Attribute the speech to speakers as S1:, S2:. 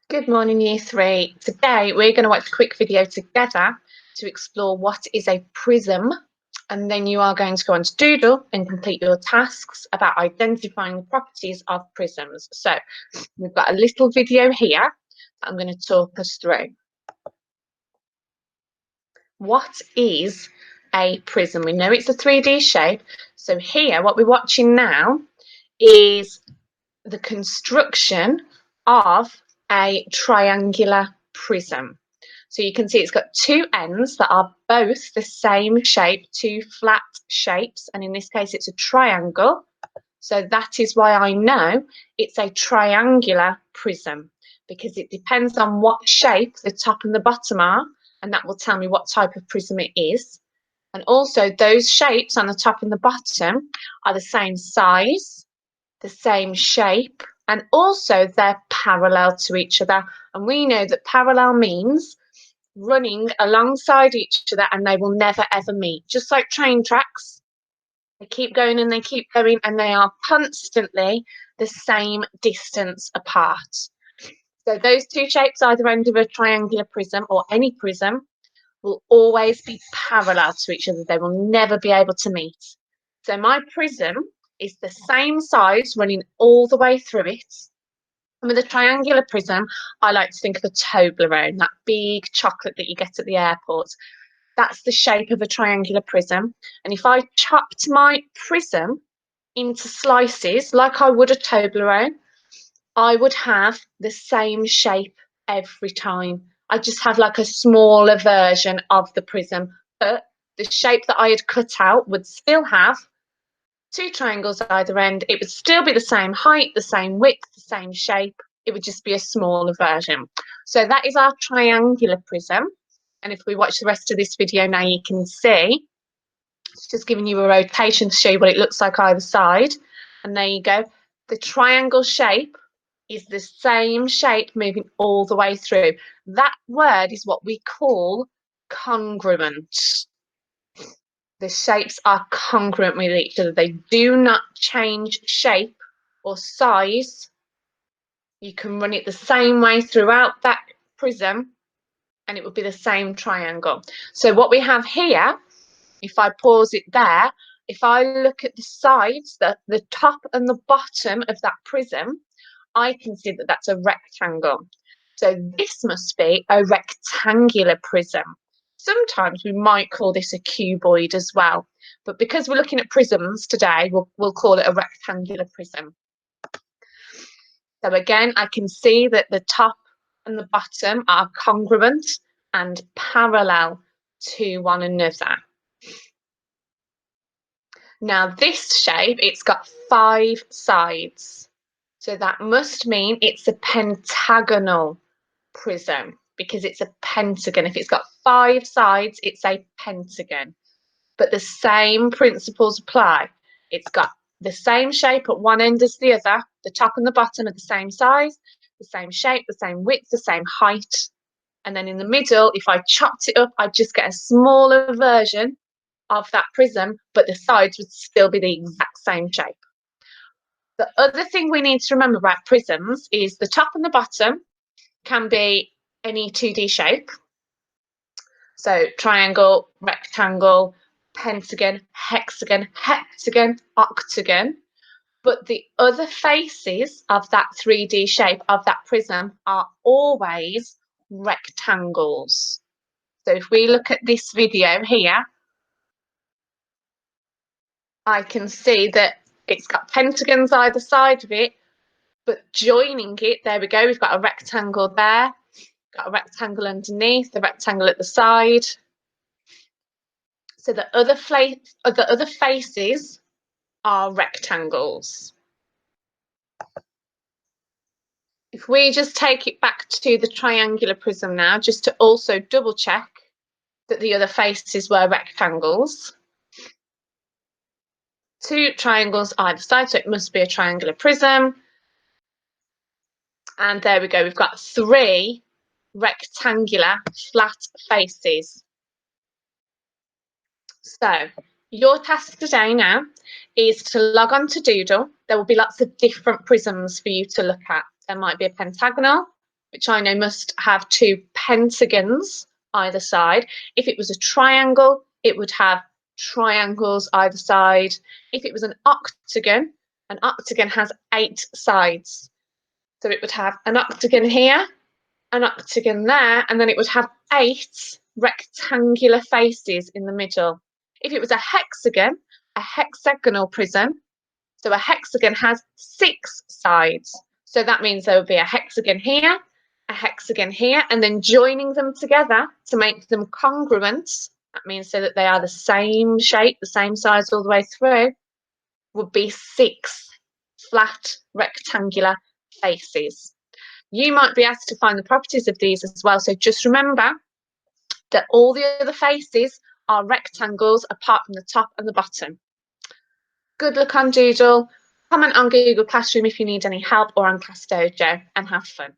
S1: Good morning, Year 3. Today we're going to watch a quick video together to explore what is a prism, and then you are going to go on to Doodle and complete your tasks about identifying the properties of prisms. So we've got a little video here that I'm going to talk us through. What is a prism? We know it's a 3D shape. So here, what we're watching now is the construction of a triangular prism. So you can see it's got two ends that are both the same shape, two flat shapes, and in this case it's a triangle. So that is why I know it's a triangular prism, because it depends on what shape the top and the bottom are, and that will tell me what type of prism it is. And also those shapes on the top and the bottom are the same size, the same shape, and also they're parallel to each other. And we know that parallel means running alongside each other and they will never ever meet. Just like train tracks, they keep going and they keep going and they are constantly the same distance apart. So those two shapes, either end of a triangular prism or any prism, will always be parallel to each other. They will never be able to meet. So my prism is the same size running all the way through it. And with a triangular prism, I like to think of a Toblerone, that big chocolate that you get at the airport. That's the shape of a triangular prism. And if I chopped my prism into slices, like I would a Toblerone, I would have the same shape every time. I just have like a smaller version of the prism, but the shape that I had cut out would still have two triangles at either end. It would still be the same height, the same width, the same shape. It would just be a smaller version. So that is our triangular prism. And if we watch the rest of this video now, you can see it's just giving you a rotation to show you what it looks like either side. And there you go. The triangle shape is the same shape moving all the way through. That word is what we call congruent. The shapes are congruent with each other. They do not change shape or size. You can run it the same way throughout that prism and it would be the same triangle. So what we have here, if I pause it there, if I look at the sides, the top and the bottom of that prism, I can see that that's a rectangle. So this must be a rectangular prism. Sometimes we might call this a cuboid as well, but because we're looking at prisms today, we'll call it a rectangular prism. So again, I can see that the top and the bottom are congruent and parallel to one another. Now this shape, it's got 5 sides. So that must mean it's a pentagonal prism because it's a pentagon. If it's got 5 sides, it's a pentagon. But the same principles apply. It's got the same shape at one end as the other. The top and the bottom are the same size, the same shape, the same width, the same height. And then in the middle, if I chopped it up, I'd just get a smaller version of that prism, but the sides would still be the exact same shape. The other thing we need to remember about prisms is the top and the bottom can be any 2D shape. So triangle, rectangle, pentagon, hexagon, heptagon, octagon. But the other faces of that 3D shape of that prism are always rectangles. So if we look at this video here, I can see that it's got pentagons either side of it, but joining it, there we go, we've got a rectangle there, got a rectangle underneath, the rectangle at the side. So the other faces are rectangles. If we just take it back to the triangular prism now, just to also double check that the other faces were rectangles. 2 triangles either side, so it must be a triangular prism. And there we go, we've got 3 rectangular flat faces. So your task today now is to log on to Doodle. There will be lots of different prisms for you to look at. There might be a pentagonal, which I know must have two pentagons either side. If it was a triangle, it would have triangles either side. If it was an octagon has 8 sides. So it would have an octagon here, an octagon there, and then it would have 8 rectangular faces in the middle. If it was a hexagonal prism, so a hexagon has 6 sides. So that means there would be a hexagon here, and then joining them together to make them congruent, that means so that they are the same shape, the same size all the way through, would be 6 flat rectangular faces. You might be asked to find the properties of these as well, so just remember that all the other faces are rectangles apart from the top and the bottom. Good luck on Doodle. Comment on Google Classroom if you need any help, or on Class Dojo, and have fun.